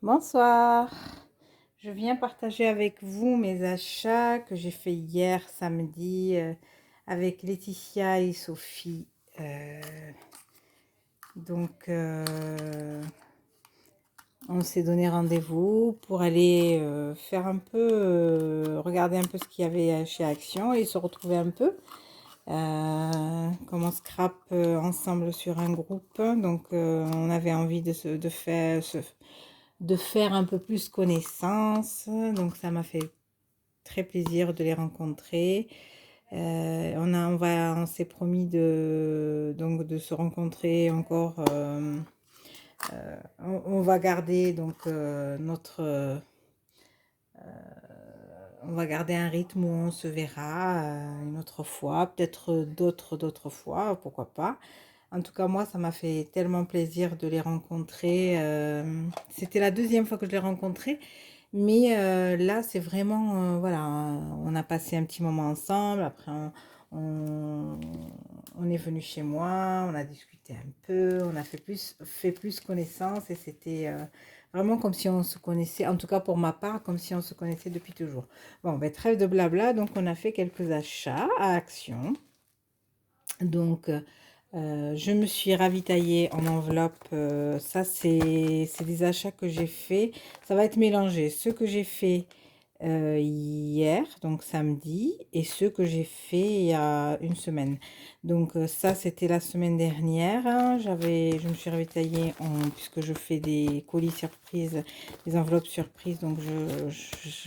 Bonsoir, je viens partager avec vous mes achats que j'ai fait hier samedi avec Laetitia et Sophie. Euh, on s'est donné rendez-vous pour aller faire un peu, regarder un peu ce qu'il y avait chez Action et se retrouver un peu. Comme on scrape ensemble sur un groupe, donc on avait envie de faire un peu plus connaissance, donc ça m'a fait très plaisir de les rencontrer. On s'est promis de se rencontrer encore. On va garder on va garder un rythme où on se verra une autre fois, peut-être d'autres fois, pourquoi pas. En tout cas, moi, ça m'a fait tellement plaisir de les rencontrer. C'était la deuxième fois que je les rencontrais, mais là, c'est vraiment, voilà, on a passé un petit moment ensemble. Après, on, on est venu chez moi, on a discuté un peu, on a fait plus connaissance et c'était vraiment comme si on se connaissait, en tout cas pour ma part, comme si on se connaissait depuis toujours. Bon, ben, trêve de blabla, donc on a fait quelques achats à Action. Donc, je me suis ravitaillée en enveloppe. Ça, c'est des achats que j'ai fait. Ça va être mélangé. Ceux que j'ai fait hier, donc samedi, et ceux que j'ai fait il y a une semaine. Donc, ça, c'était la semaine dernière, hein. Je me suis ravitaillée puisque je fais des colis surprises, des enveloppes surprises. Donc,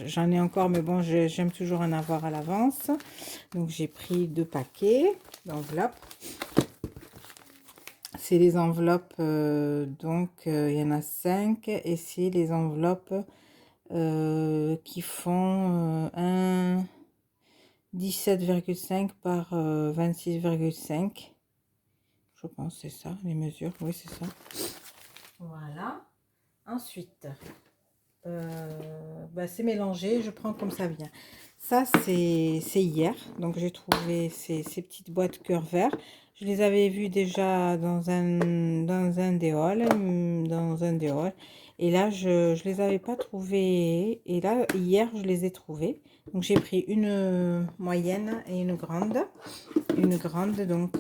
j'en ai encore, mais bon, j'aime toujours en avoir à l'avance. Donc, j'ai pris 2 paquets d'enveloppes. C'est les enveloppes, il y en a 5 et c'est les enveloppes qui font un 17,5 par 26,5. Je pense que c'est ça, les mesures. Oui, c'est ça. Voilà. Ensuite, c'est mélangé, je prends comme ça vient. Ça, c'est hier, donc j'ai trouvé ces petites boîtes cœur vert. Je les avais vues déjà dans un des halls. Et là, je les avais pas trouvées. Et là, hier, je les ai trouvées. Donc, j'ai pris une moyenne et une grande. Une grande, donc,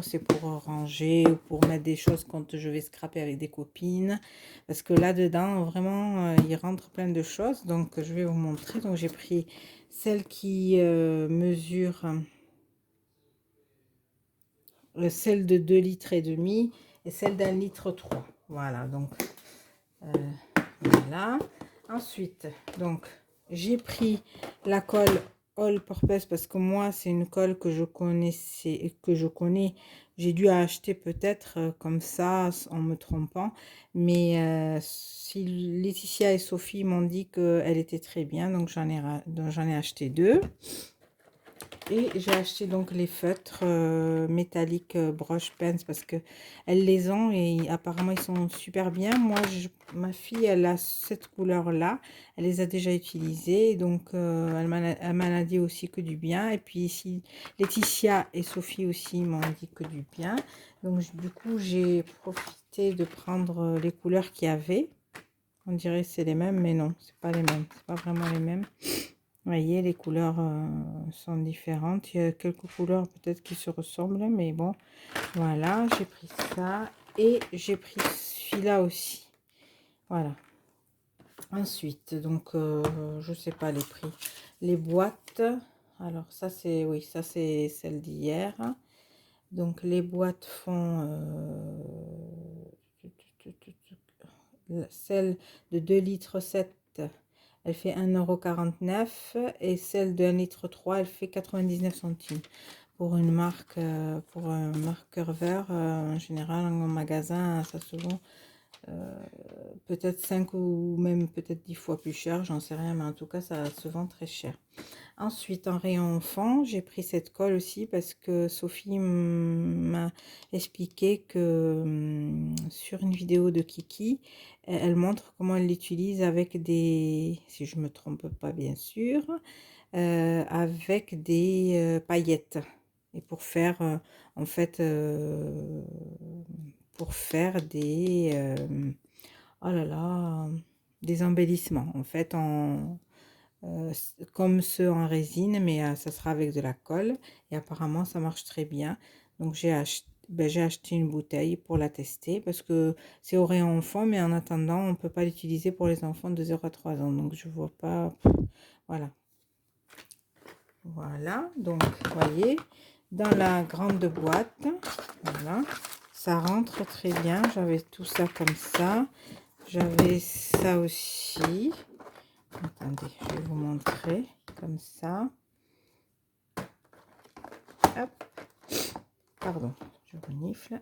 c'est pour ranger ou pour mettre des choses quand je vais scraper avec des copines. Parce que là-dedans, vraiment, il rentre plein de choses. Donc, je vais vous montrer. Donc, j'ai pris celle qui mesure, celle de 2 litres et demi et celle d'un litre 3. Voilà, donc, euh, voilà. Ensuite, donc, j'ai pris la colle All Purpose parce que moi, c'est une colle que je connaissais, que je connais. J'ai dû acheter peut-être comme ça en me trompant. Mais si Laetitia et Sophie m'ont dit qu'elle était très bien, donc j'en ai acheté 2. Et j'ai acheté donc les feutres métalliques brush pens parce que elles les ont et apparemment ils sont super bien. Moi, ma fille, elle a cette couleur-là. Elle les a déjà utilisées. Donc, elle m'en a dit aussi que du bien. Et puis ici, Laetitia et Sophie aussi m'ont dit que du bien. Donc, du coup, j'ai profité de prendre les couleurs qu'il y avait. On dirait que c'est les mêmes, mais non, c'est pas les mêmes. C'est pas vraiment les mêmes. Vous voyez, les couleurs sont différentes. Il y a quelques couleurs peut-être qui se ressemblent, mais bon, voilà, j'ai pris ça et j'ai pris celui-là aussi. Voilà. Ensuite, donc, je sais pas les prix. Les boîtes, alors ça c'est, oui, ça c'est celle d'hier. Donc, les boîtes font celle de 2 litres 7. Elle fait 1,49 € et celle de 1 litre 3, elle fait 99 centimes. Pour une marque, pour un marqueur vert, en général, en magasin, ça se vend peut-être 5 ou même peut-être 10 fois plus cher, j'en sais rien, mais en tout cas, ça se vend très cher. Ensuite, en rayon enfant, j'ai pris cette colle aussi parce que Sophie m'a expliqué que sur une vidéo de Kiki, elle montre comment elle l'utilise avec des, si je me trompe pas bien sûr, avec des paillettes. Et pour faire, en fait, pour faire des, oh là là, des embellissements, en fait, comme ceux en résine, mais ça sera avec de la colle. Et apparemment, ça marche très bien. Donc, j'ai acheté une bouteille pour la tester parce que c'est au rayon enfant, mais en attendant, on ne peut pas l'utiliser pour les enfants de 0 à 3 ans. Donc, je vois pas. Voilà. Voilà. Donc, vous voyez, dans la grande boîte, voilà, ça rentre très bien. J'avais tout ça comme ça. J'avais ça aussi. Attendez, je vais vous montrer comme ça. Hop. Pardon, je renifle.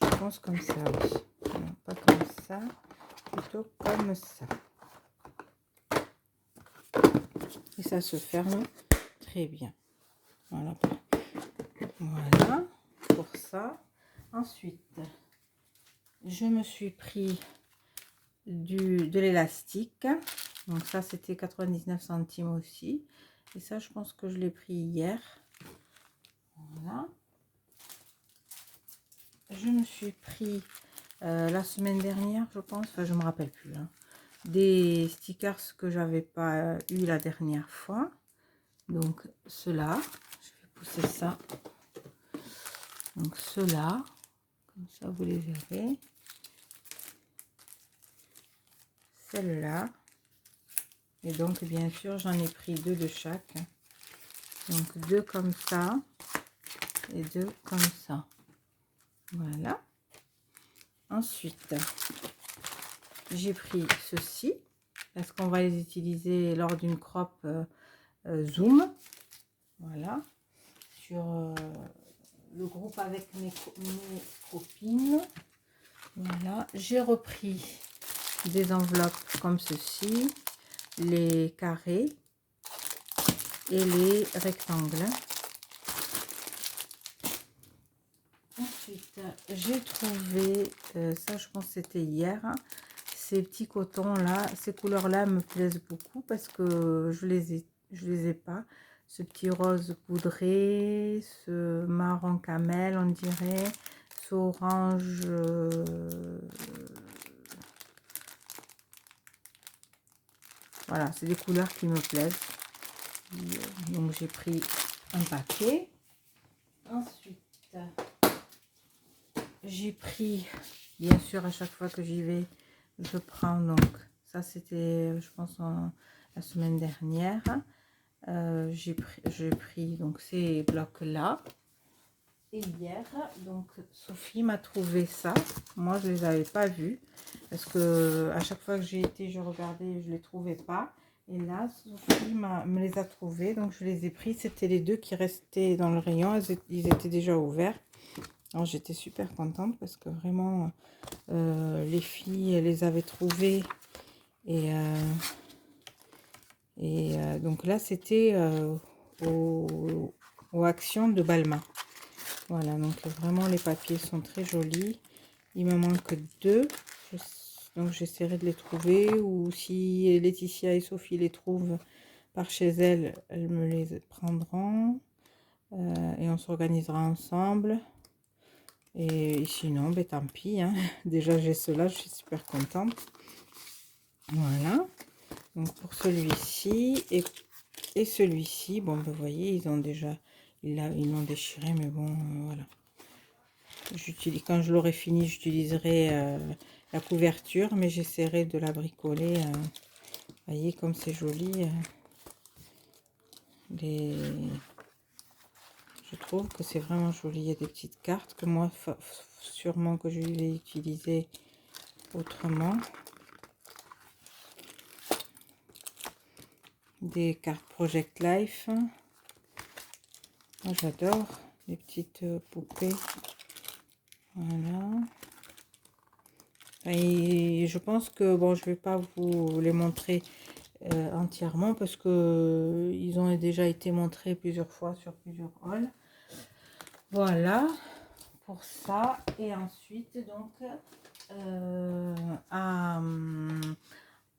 Je pense comme ça, oui. Non, pas comme ça, plutôt comme ça. Et ça se ferme très bien. Voilà. Voilà pour ça. Ensuite, je me suis pris de l'élastique. Donc ça, c'était 99 centimes aussi. Et ça, je pense que je l'ai pris hier. Voilà. Je me suis pris la semaine dernière, je pense, enfin je me rappelle plus, hein, des stickers que j'avais pas eu la dernière fois. Donc ceux-là, je vais pousser ça. Donc ceux-là, comme ça vous les verrez. Celle-là. Et donc bien sûr j'en ai pris 2 de chaque. Donc 2 comme ça et 2 comme ça. Voilà. Ensuite, j'ai pris ceci parce qu'on va les utiliser lors d'une crop zoom. Voilà. Sur le groupe avec mes copines. Voilà. J'ai repris des enveloppes comme ceci, les carrés et les rectangles. Ensuite, j'ai trouvé, ça je pense que c'était hier, hein, ces petits cotons là, ces couleurs là me plaisent beaucoup parce que je les ai pas. Ce petit rose poudré, ce marron camel on dirait, ce orange, voilà, c'est des couleurs qui me plaisent. Donc j'ai pris un paquet. Ensuite, j'ai pris, bien sûr, à chaque fois que j'y vais, je prends, donc ça c'était je pense la semaine dernière. J'ai pris donc ces blocs là. Et hier, donc Sophie m'a trouvé ça. Moi je les avais pas vus parce que à chaque fois que j'ai été, je regardais, je les trouvais pas. Et là Sophie me les a trouvés, donc je les ai pris. C'était les 2 qui restaient dans le rayon, ils étaient déjà ouverts. Alors j'étais super contente parce que vraiment les filles elles les avaient trouvés. Et donc là c'était aux actions de Balmain. Voilà, donc vraiment les papiers sont très jolis. Il me manque 2, donc j'essaierai de les trouver, ou si Laetitia et Sophie les trouvent par chez elles, elles me les prendront et on s'organisera ensemble. Et sinon, ben, tant pis, hein. Déjà j'ai cela, je suis super contente. Voilà, donc pour celui-ci et celui-ci, bon, ben, vous voyez, ils ont déjà, ils l'ont déchiré, mais bon, voilà. Quand je l'aurai fini, j'utiliserai la couverture, mais j'essaierai de la bricoler. Vous voyez comme c'est joli. Je trouve que c'est vraiment joli. Il y a des petites cartes que moi, sûrement que je vais utiliser autrement. Des cartes Project Life. Moi, j'adore les petites poupées. Voilà. Et je pense que, bon, je vais pas vous les montrer entièrement parce que ils ont déjà été montrés plusieurs fois sur plusieurs hauls. Voilà pour ça. Et ensuite donc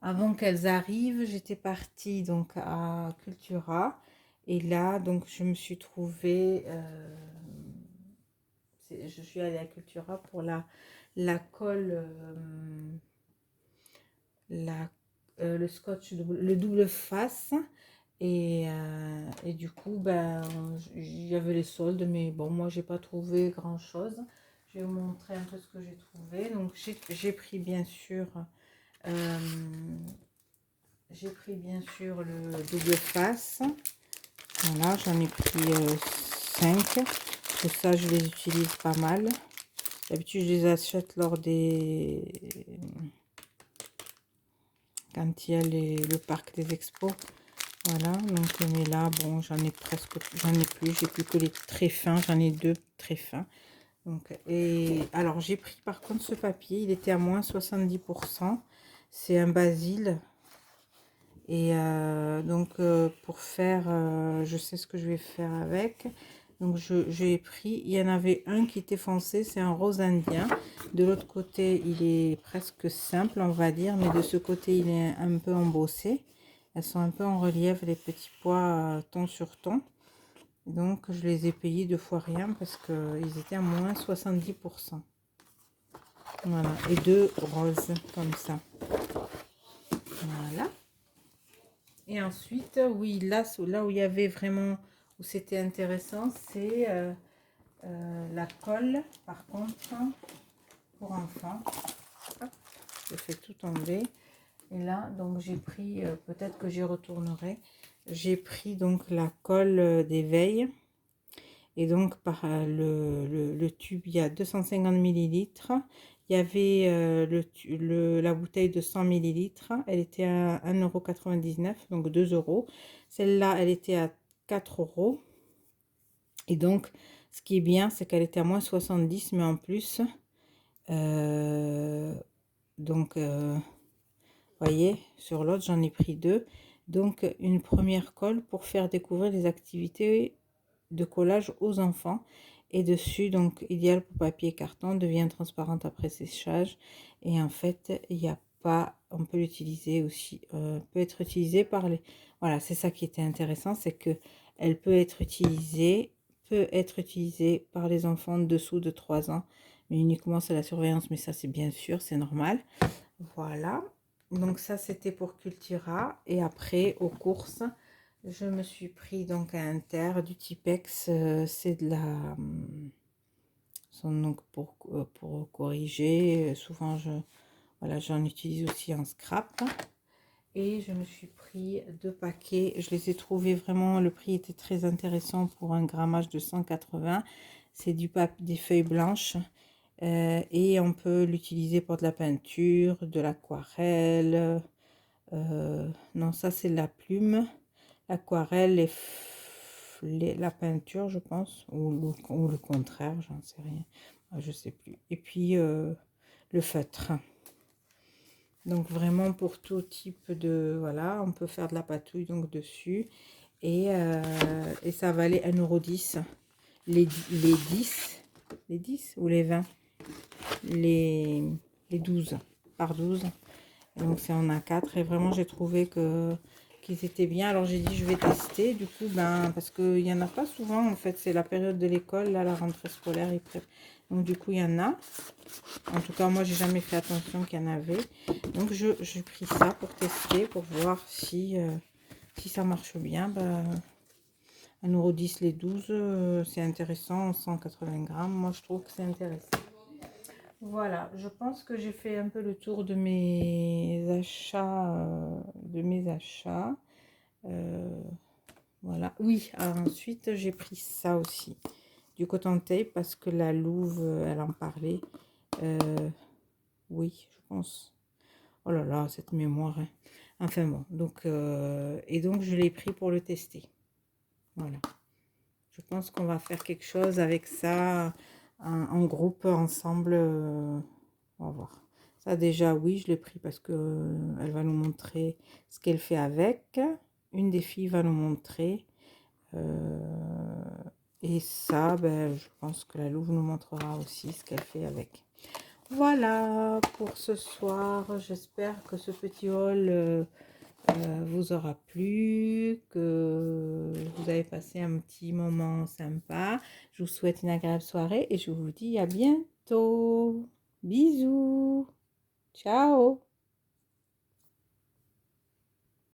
avant qu'elles arrivent, j'étais partie donc à Cultura et là donc je me suis trouvée je suis allée à Cultura pour la colle le scotch, le double face. Et du coup, ben, il y avait les soldes, mais bon, moi, j'ai pas trouvé grand-chose. Je vais vous montrer un peu ce que j'ai trouvé. Donc, j'ai pris bien sûr, euh, le double face. Voilà, j'en ai pris 5. Que ça, je les utilise pas mal. D'habitude, je les achète lors des... quand il y a le parc des expos. Voilà, donc mais là, bon, j'en ai plus, j'ai plus que les très fins, j'en ai 2 très fins. Donc, et alors, j'ai pris par contre ce papier, il était à moins 70%. C'est un basil. Et donc, pour faire, je sais ce que je vais faire avec. Donc, j'ai pris, il y en avait un qui était foncé, c'est un rose indien. De l'autre côté, il est presque simple, on va dire, mais de ce côté, il est un peu embossé. Elles sont un peu en relief, les petits pois ton sur ton. Donc, je les ai payés 2 fois rien parce qu'ils étaient à moins 70%. Voilà, et 2 roses comme ça. Voilà. Et ensuite, oui, là où il y avait vraiment, où c'était intéressant, c'est la colle, par contre, pour enfants. Hop, je fais tout tomber. Et là, donc j'ai pris, peut-être que j'y retournerai, j'ai pris donc la colle d'éveil. Et donc, par le tube, il y a 250 millilitres. Il y avait la bouteille de 100 millilitres. Elle était à 1,99 €, donc 2 euros. Celle-là, elle était à 4 euros. Et donc, ce qui est bien, c'est qu'elle était à moins 70, mais en plus, donc, voyez, sur l'autre, j'en ai pris 2. Donc, une première colle pour faire découvrir les activités de collage aux enfants. Et dessus, donc, idéal pour papier et carton, devient transparente après séchage. Et en fait, il n'y a pas, on peut l'utiliser aussi, peut être utilisé par les... Voilà, c'est ça qui était intéressant, c'est que elle peut être utilisée par les enfants dessous de 3 ans. Mais uniquement c'est la surveillance, mais ça c'est bien sûr, c'est normal. Voilà, donc ça c'était pour Cultura. Et après aux courses, je me suis pris donc un Inter du Tipex, c'est de la donc pour corriger, souvent voilà, j'en utilise aussi en scrap. Et je me suis pris 2 paquets, je les ai trouvés vraiment, le prix était très intéressant pour un grammage de 180. C'est des feuilles blanches. Et on peut l'utiliser pour de la peinture, de l'aquarelle. Non, ça c'est la plume, l'aquarelle, la peinture, je pense, ou le contraire, j'en sais rien, je sais plus. Et puis le feutre. Donc vraiment pour tout type de, voilà, on peut faire de la patouille donc dessus. Et ça valait 1,10 € les 10, les 10 ou les 20, les 12 par 12. Donc c'est en A4 et vraiment j'ai trouvé qu'ils étaient bien. Alors j'ai dit je vais tester du coup, ben parce qu'il n'y en a pas souvent en fait, c'est la période de l'école, là la rentrée scolaire, donc du coup il y en a. En tout cas moi j'ai jamais fait attention qu'il y en avait. Donc j'ai pris ça pour tester, pour voir si ça marche bien. Ben, 1,10 € les 12, c'est intéressant, 180 grammes, moi je trouve que c'est intéressant. Voilà, je pense que j'ai fait un peu le tour de mes achats. Voilà. Oui, ensuite j'ai pris ça aussi, du coton tape, parce que la Louve, elle en parlait. Oui, je pense. Oh là là, cette mémoire, hein. Enfin bon, donc et donc je l'ai pris pour le tester. Voilà. Je pense qu'on va faire quelque chose avec ça en groupe, ensemble. On va voir. Ça déjà, oui, je l'ai pris parce que elle va nous montrer ce qu'elle fait avec. Une des filles va nous montrer. Et ça, ben, je pense que la Louve nous montrera aussi ce qu'elle fait avec. Voilà pour ce soir. J'espère que ce petit haul vous aura plu, que vous avez passé un petit moment sympa. Je vous souhaite une agréable soirée et je vous dis à bientôt. Bisous. Ciao.